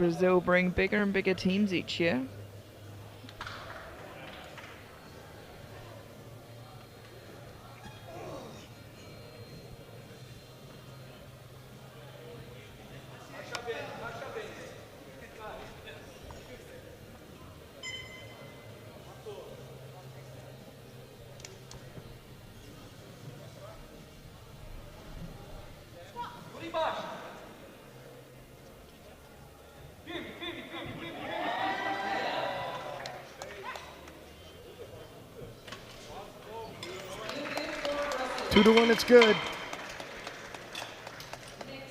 Brazil bring bigger and bigger teams each year. Two to one, it's good.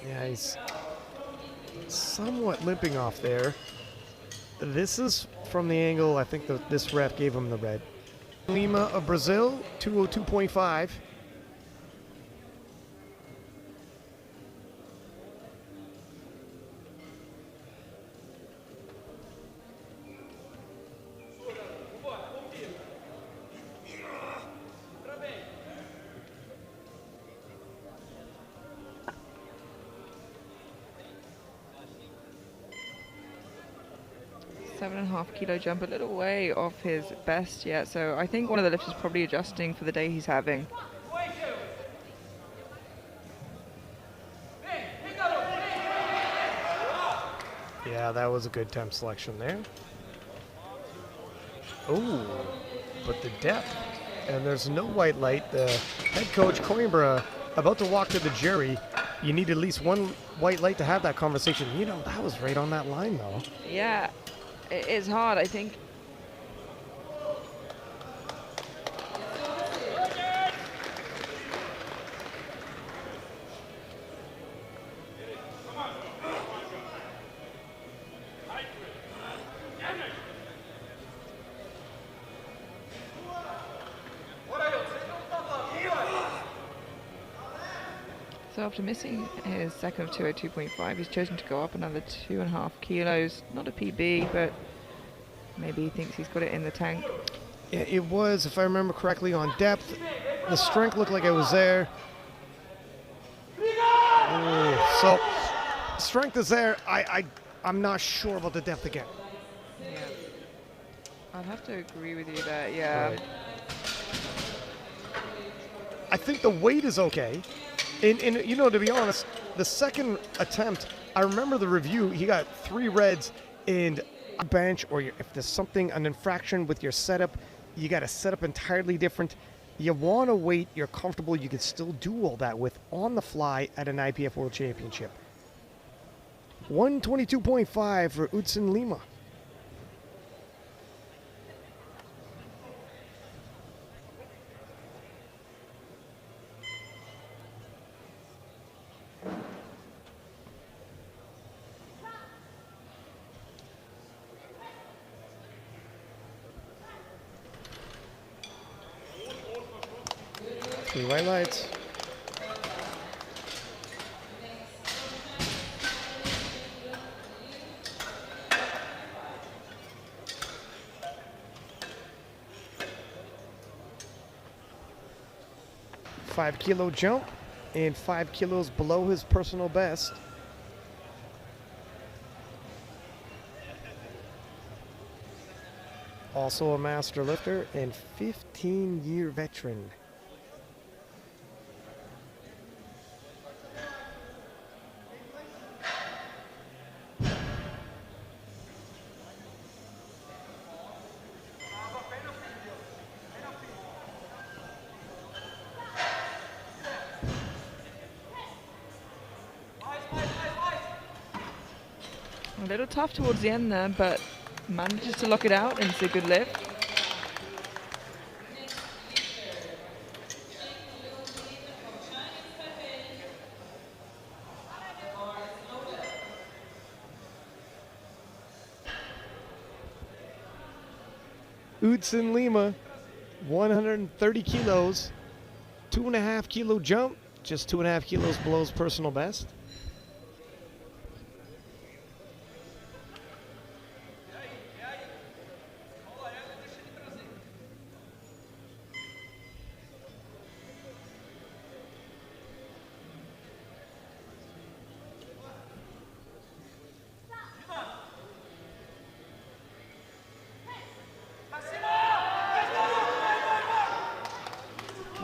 Yeah, he's somewhat limping off there. This is from the angle, I think this ref gave him the red. Lima of Brazil, 202.5. Seven and a half kilo jump, a little way off his best yet. So I think one of the lifters is probably adjusting for the day he's having. Yeah, that was a good temp selection there. Oh, but the depth, and there's no white light. The head coach, Coimbra, about to walk to the jury. You need at least one white light to have that conversation. You know, that was right on that line, though. Yeah, it is hard, I think. So after missing his second of 202.5, he's chosen to go up another 2.5 kilos. Not a PB, but maybe he thinks he's got it in the tank. Yeah, it was, if I remember correctly, on depth. The strength looked like it was there. Ooh, so strength is there. I'm not sure about the depth again. Yeah, I'd have to agree with you there. Yeah. Right. I think the weight is okay. And you know, to be honest, the second attempt, I remember the review, he got 3 reds and a bench, or if there's something, an infraction with your setup, you got to set up entirely different. You want to wait, you're comfortable, you can still do all that with on the fly at an IPF World Championship. 122.5 for Eudson Lima. Three white lights. Five kilo jump and 5 kilos below his personal best. Also a master lifter and 15-year veteran. A little tough towards the end there, but manages to lock it out and it's a good lift. Eudson Lima, 130 kilos, 2.5 kilo jump, just 2.5 kilos below his personal best.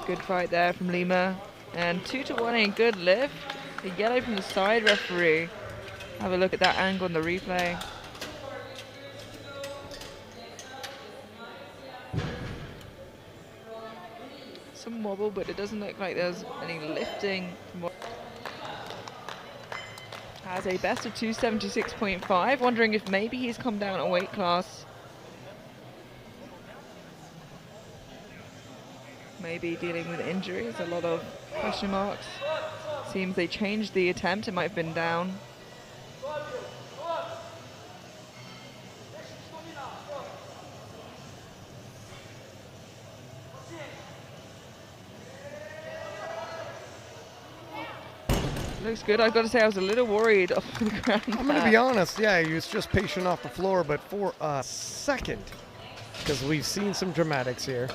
Good fight there from Lima. And 2-1 in good lift. A yellow from the side referee. Have a look at that angle in the replay. Some wobble, but it doesn't look like there's any lifting. Has a best of 276.5. Wondering if maybe he's come down a weight class. Maybe dealing with injuries, a lot of question marks. Seems they changed the attempt, it might have been down. Looks good. I've got to say I was a little worried off the ground. I'm going to be honest, yeah, he was just patient off the floor, but for a second, because we've seen some dramatics here.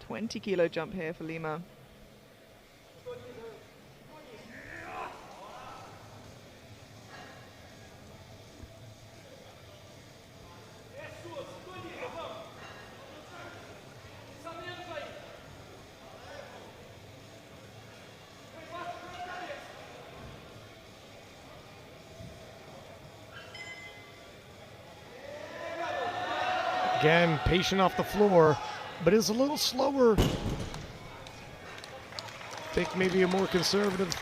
20-kilo jump here for Lima. Again, patient off the floor, but is a little slower. Think maybe a more conservative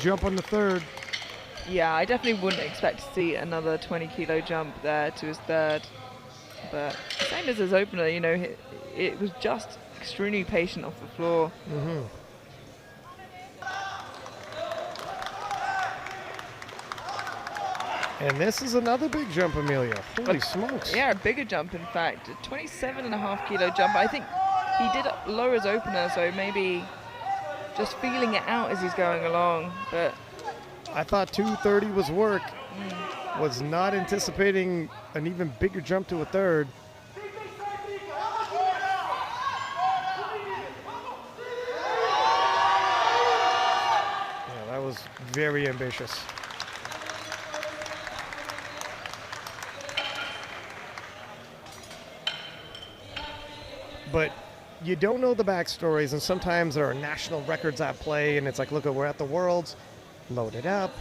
jump on the third. Yeah, I definitely wouldn't expect to see another 20-kilo jump there to his third. But same as his opener, you know, it was just extremely patient off the floor. Mm-hmm. And this is another big jump, Amelia. Holy smokes. Yeah, a bigger jump, in fact. A 27.5-kilo jump. I think he did lower his opener, so maybe just feeling it out as he's going along. But I thought 230 was work. Was not anticipating an even bigger jump to a third. Yeah, that was very ambitious. But you don't know the backstories, and sometimes there are national records at play, and it's like, look, we're at the Worlds, load it up,